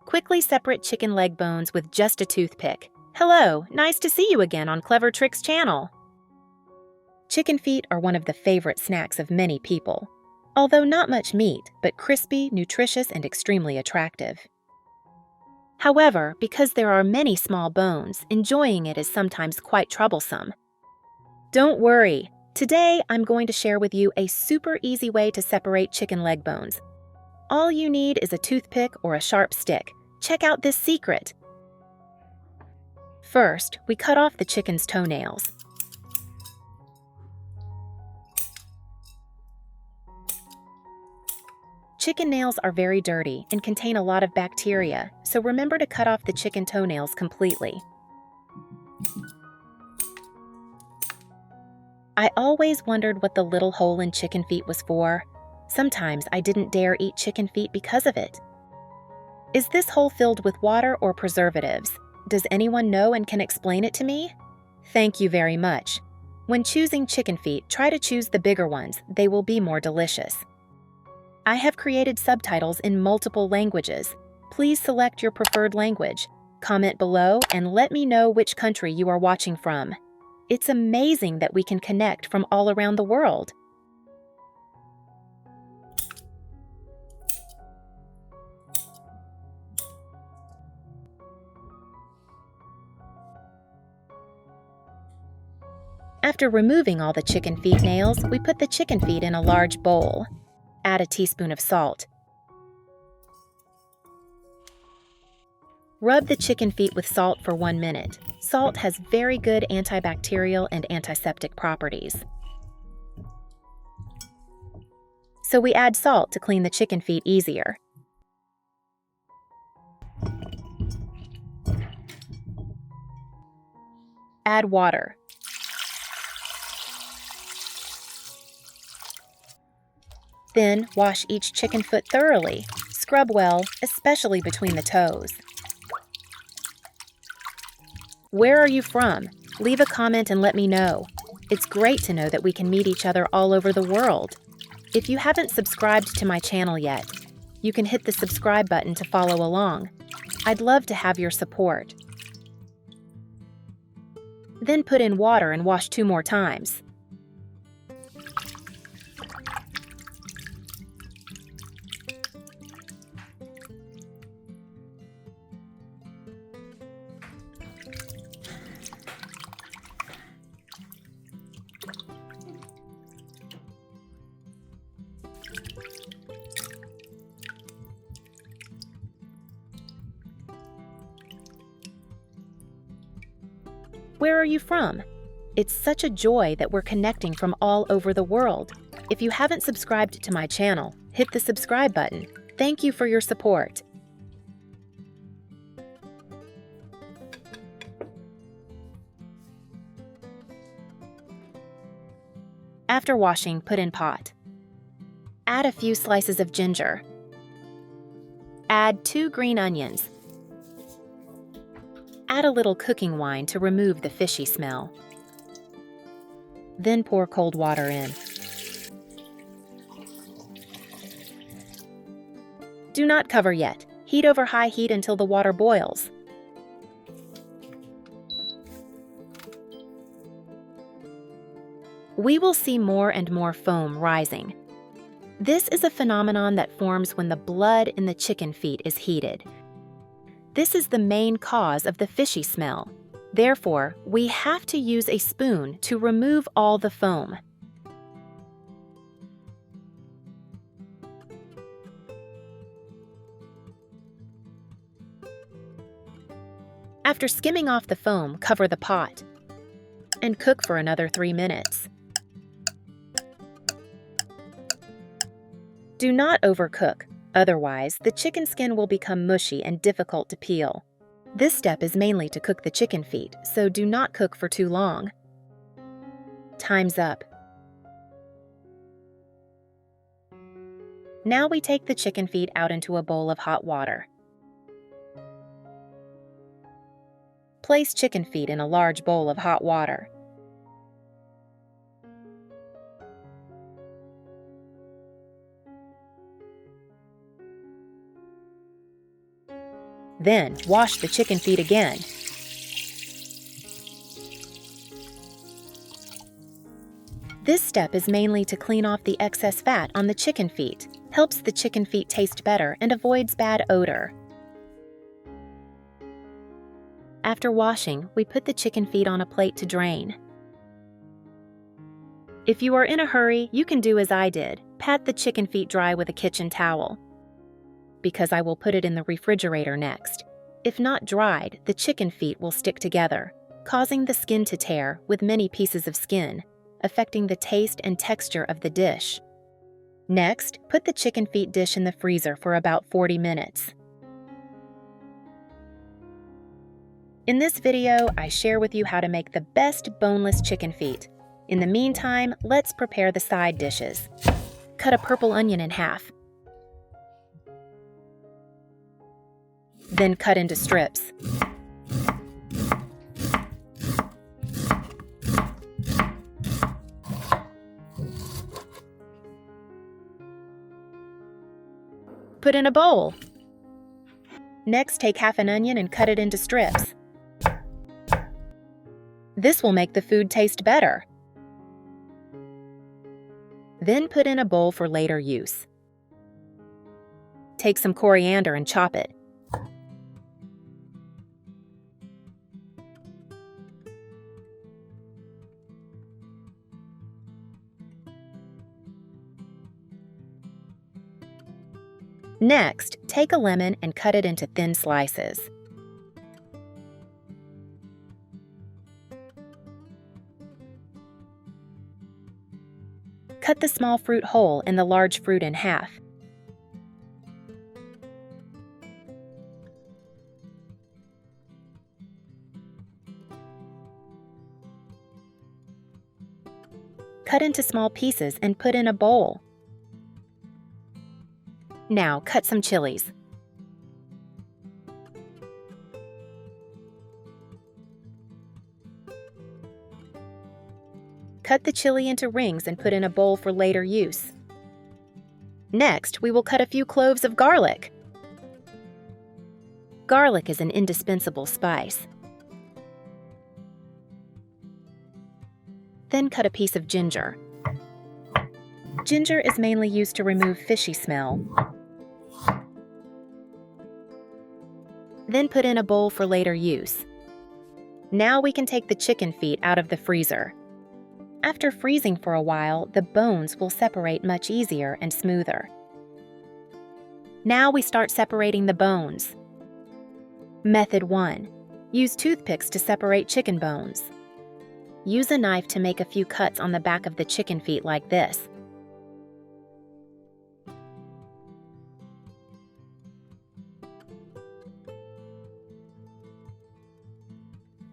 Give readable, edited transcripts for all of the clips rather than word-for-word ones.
Quickly separate chicken leg bones with just a toothpick. Hello, nice to see you again on Clever Tricks channel. Chicken feet are one of the favorite snacks of many people. Although not much meat, but crispy, nutritious, and extremely attractive. However, because there are many small bones, enjoying it is sometimes quite troublesome. Don't worry, today I'm going to share with you a super easy way to separate chicken leg bones. All you need is a toothpick or a sharp stick. Check out this secret. First, we cut off the chicken's toenails. Chicken nails are very dirty and contain a lot of bacteria, so remember to cut off the chicken toenails completely. I always wondered what the little hole in chicken feet was for. Sometimes I didn't dare eat chicken feet because of it. Is this hole filled with water or preservatives? Does anyone know and can explain it to me? Thank you very much. When choosing chicken feet, try to choose the bigger ones. They will be more delicious. I have created subtitles in multiple languages. Please select your preferred language. Comment below and let me know which country you are watching from. It's amazing that we can connect from all around the world. After removing all the chicken feet nails, we put the chicken feet in a large bowl. Add a teaspoon of salt. Rub the chicken feet with salt for 1 minute. Salt has very good antibacterial and antiseptic properties. So we add salt to clean the chicken feet easier. Add water. Then, wash each chicken foot thoroughly. Scrub well, especially between the toes. Where are you from? Leave a comment and let me know. It's great to know that we can meet each other all over the world. If you haven't subscribed to my channel yet, you can hit the subscribe button to follow along. I'd love to have your support. Then put in water and wash 2 more times. Where are you from? It's such a joy that we're connecting from all over the world. If you haven't subscribed to my channel, hit the subscribe button. Thank you for your support. After washing, put in pot. Add a few slices of ginger. Add 2 green onions. Add a little cooking wine to remove the fishy smell. Then pour cold water in. Do not cover yet. Heat over high heat until the water boils. We will see more and more foam rising. This is a phenomenon that forms when the blood in the chicken feet is heated. This is the main cause of the fishy smell. Therefore, we have to use a spoon to remove all the foam. After skimming off the foam, cover the pot and cook for another 3 minutes. Do not overcook. Otherwise, the chicken skin will become mushy and difficult to peel. This step is mainly to cook the chicken feet, so do not cook for too long. Time's up. Now we take the chicken feet out into a bowl of hot water. Place chicken feet in a large bowl of hot water. Then, wash the chicken feet again. This step is mainly to clean off the excess fat on the chicken feet, helps the chicken feet taste better, and avoids bad odor. After washing, we put the chicken feet on a plate to drain. If you are in a hurry, you can do as I did, pat the chicken feet dry with a kitchen towel. Because I will put it in the refrigerator next. If not dried, the chicken feet will stick together, causing the skin to tear with many pieces of skin, affecting the taste and texture of the dish. Next, put the chicken feet dish in the freezer for about 40 minutes. In this video, I share with you how to make the best boneless chicken feet. In the meantime, let's prepare the side dishes. Cut a purple onion in half. Then cut into strips. Put in a bowl. Next, take half an onion and cut it into strips. This will make the food taste better. Then put in a bowl for later use. Take some coriander and chop it. Next, take a lemon and cut it into thin slices. Cut the small fruit whole and the large fruit in half. Cut into small pieces and put in a bowl. Now, cut some chilies. Cut the chili into rings and put in a bowl for later use. Next, we will cut a few cloves of garlic. Garlic is an indispensable spice. Then cut a piece of ginger. Ginger is mainly used to remove fishy smell. Then put in a bowl for later use. Now we can take the chicken feet out of the freezer. After freezing for a while, the bones will separate much easier and smoother. Now we start separating the bones. Method 1. Use toothpicks to separate chicken bones. Use a knife to make a few cuts on the back of the chicken feet like this.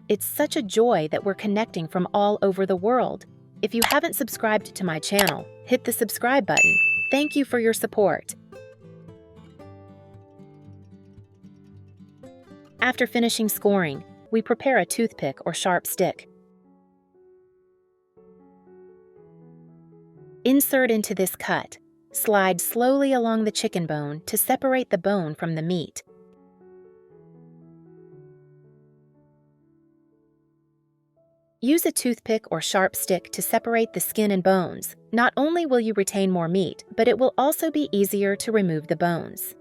It's such a joy that we're connecting from all over the world. If you haven't subscribed to my channel, hit the subscribe button. Thank you for your support. After finishing scoring, we prepare a toothpick or sharp stick. Insert into this cut. Slide slowly along the chicken bone to separate the bone from the meat. Use a toothpick or sharp stick to separate the skin and bones. Not only will you retain more meat, but it will also be easier to remove the bones.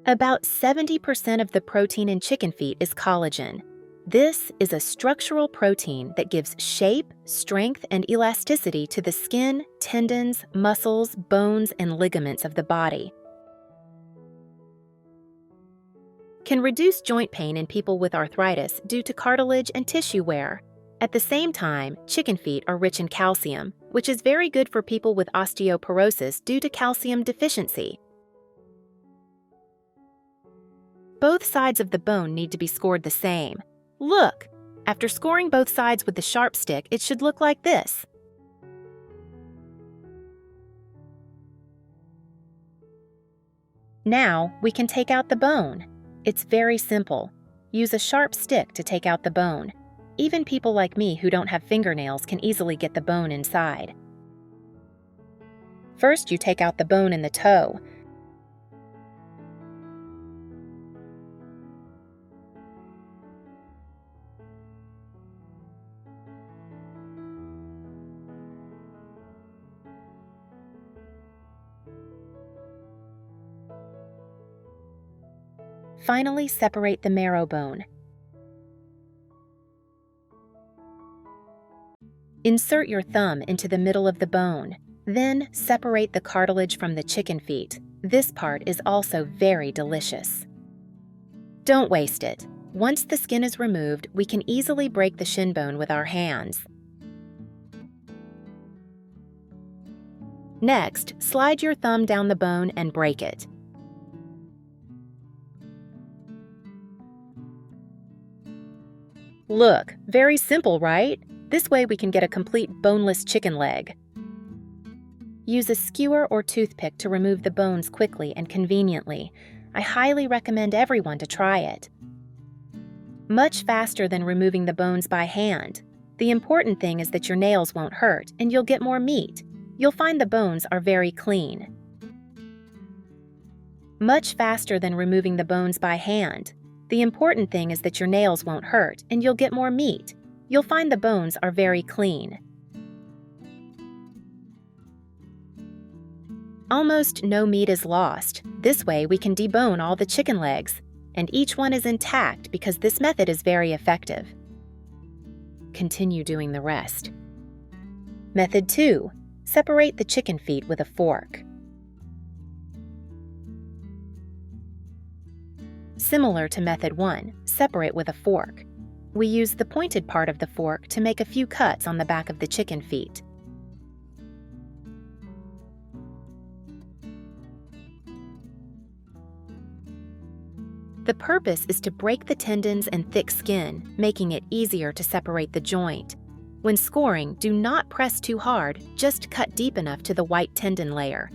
About 70% of the protein in chicken feet is collagen. This is a structural protein that gives shape, strength, and elasticity to the skin, tendons, muscles, bones, and ligaments of the body. Can reduce joint pain in people with arthritis due to cartilage and tissue wear. At the same time, chicken feet are rich in calcium, which is very good for people with osteoporosis due to calcium deficiency. Both sides of the bone need to be scored the same. Look! After scoring both sides with the sharp stick, it should look like this. Now, we can take out the bone. It's very simple. Use a sharp stick to take out the bone. Even people like me who don't have fingernails can easily get the bone inside. First, you take out the bone in the toe. Finally, separate the marrow bone. Insert your thumb into the middle of the bone. Then, separate the cartilage from the chicken feet. This part is also very delicious. Don't waste it. Once the skin is removed, we can easily break the shin bone with our hands. Next, slide your thumb down the bone and break it. Look, very simple, right? This way we can get a complete boneless chicken leg. Use a skewer or toothpick to remove the bones quickly and conveniently. I highly recommend everyone to try it. Much faster than removing the bones by hand. The important thing is that your nails won't hurt and you'll get more meat. You'll find the bones are very clean. Much faster than removing the bones by hand. The important thing is that your nails won't hurt and you'll get more meat. You'll find the bones are very clean. Almost no meat is lost. This way we can debone all the chicken legs, and each one is intact because this method is very effective. Continue doing the rest. Method 2. Separate the chicken feet with a fork. Similar to Method 1, separate with a fork. We use the pointed part of the fork to make a few cuts on the back of the chicken feet. The purpose is to break the tendons and thick skin, making it easier to separate the joint. When scoring, do not press too hard, just cut deep enough to the white tendon layer.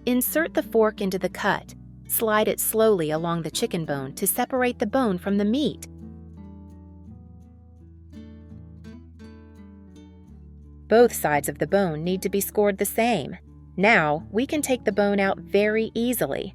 Insert the fork into the cut. Slide it slowly along the chicken bone to separate the bone from the meat. Both sides of the bone need to be scored the same. Now, we can take the bone out very easily.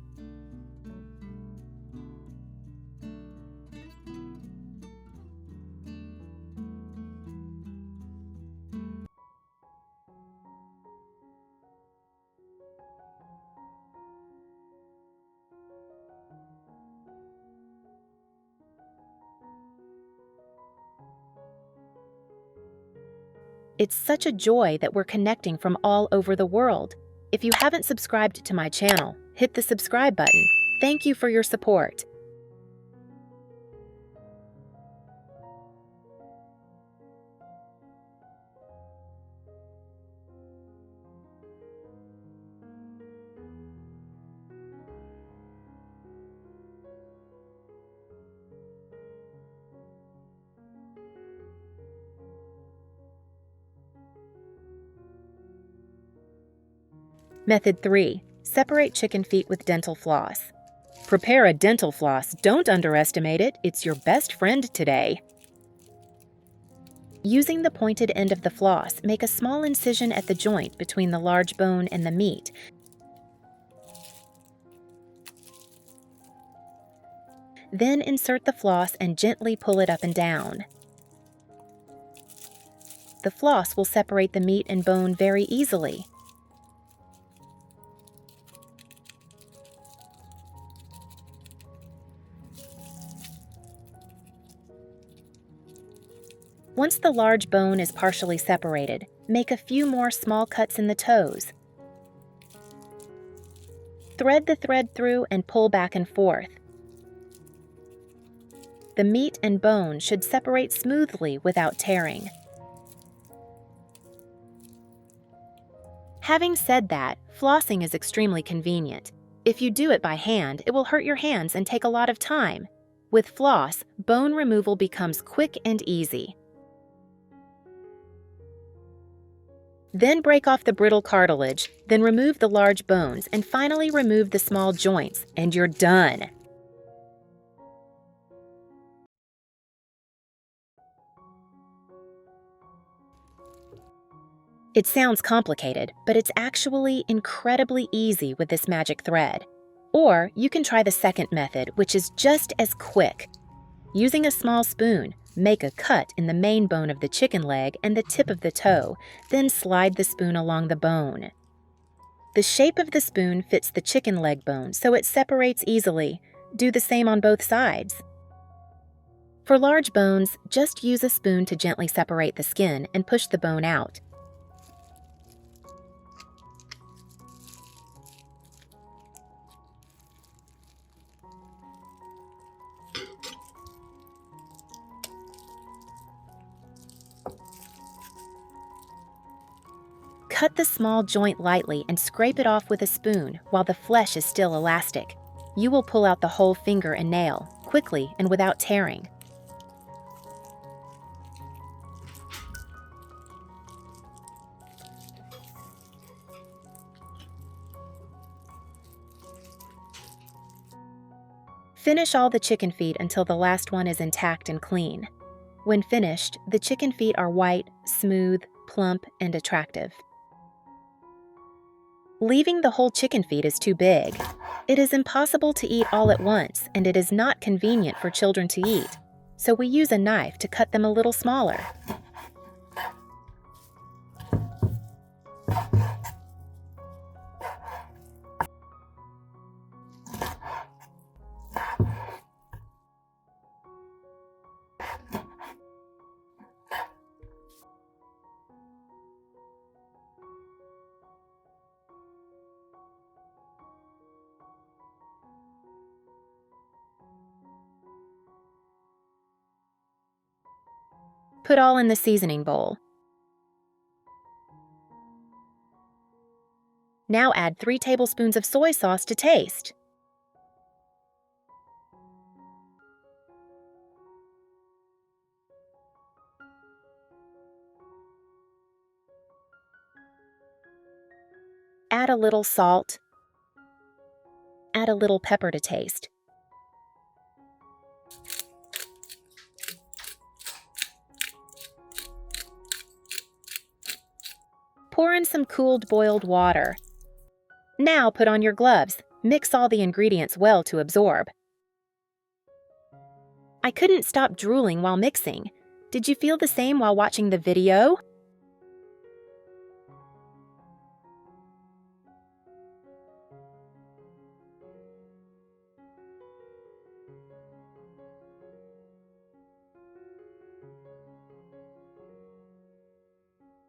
It's such a joy that we're connecting from all over the world. If you haven't subscribed to my channel, hit the subscribe button. Thank you for your support. Method 3. Separate chicken feet with dental floss. Prepare a dental floss. Don't underestimate it. It's your best friend today. Using the pointed end of the floss, make a small incision at the joint between the large bone and the meat. Then insert the floss and gently pull it up and down. The floss will separate the meat and bone very easily. Once the large bone is partially separated, make a few more small cuts in the toes. Thread the thread through and pull back and forth. The meat and bone should separate smoothly without tearing. Having said that, flossing is extremely convenient. If you do it by hand, it will hurt your hands and take a lot of time. With floss, bone removal becomes quick and easy. Then break off the brittle cartilage, then remove the large bones, and finally remove the small joints, and you're done. It sounds complicated, but it's actually incredibly easy with this magic thread. Or you can try the second method, which is just as quick. Using a small spoon, make a cut in the main bone of the chicken leg and the tip of the toe, then slide the spoon along the bone. The shape of the spoon fits the chicken leg bone, so it separates easily. Do the same on both sides. For large bones, just use a spoon to gently separate the skin and push the bone out. Cut the small joint lightly and scrape it off with a spoon while the flesh is still elastic. You will pull out the whole finger and nail, quickly and without tearing. Finish all the chicken feet until the last one is intact and clean. When finished, the chicken feet are white, smooth, plump, and attractive. Leaving the whole chicken feet is too big. It is impossible to eat all at once, and it is not convenient for children to eat, so we use a knife to cut them a little smaller. Put all in the seasoning bowl. Now add 3 tablespoons of soy sauce to taste. Add a little salt. Add a little pepper to taste. Pour in some cooled boiled water. Now put on your gloves. Mix all the ingredients well to absorb. I couldn't stop drooling while mixing. Did you feel the same while watching the video?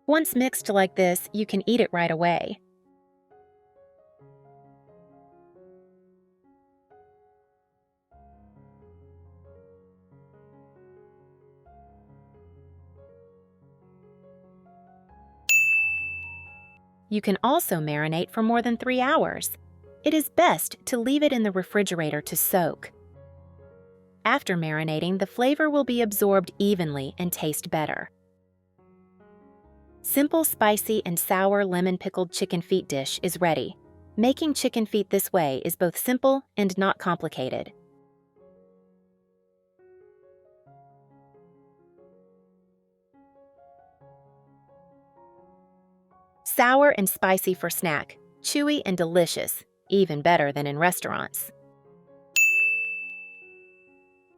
Once mixed like this, you can eat it right away. You can also marinate for more than 3 hours. It is best to leave it in the refrigerator to soak. After marinating, the flavor will be absorbed evenly and taste better. Simple, spicy, and sour lemon-pickled chicken feet dish is ready. Making chicken feet this way is both simple and not complicated. Sour and spicy for snack, chewy and delicious, even better than in restaurants.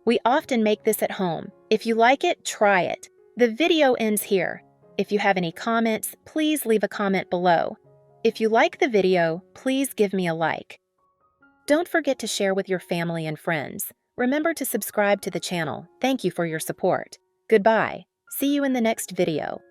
We often make this at home. If you like it, try it. The video ends here. If you have any comments, please leave a comment below. If you like the video, please give me a like. Don't forget to share with your family and friends. Remember to subscribe to the channel. Thank you for your support. Goodbye. See you in the next video.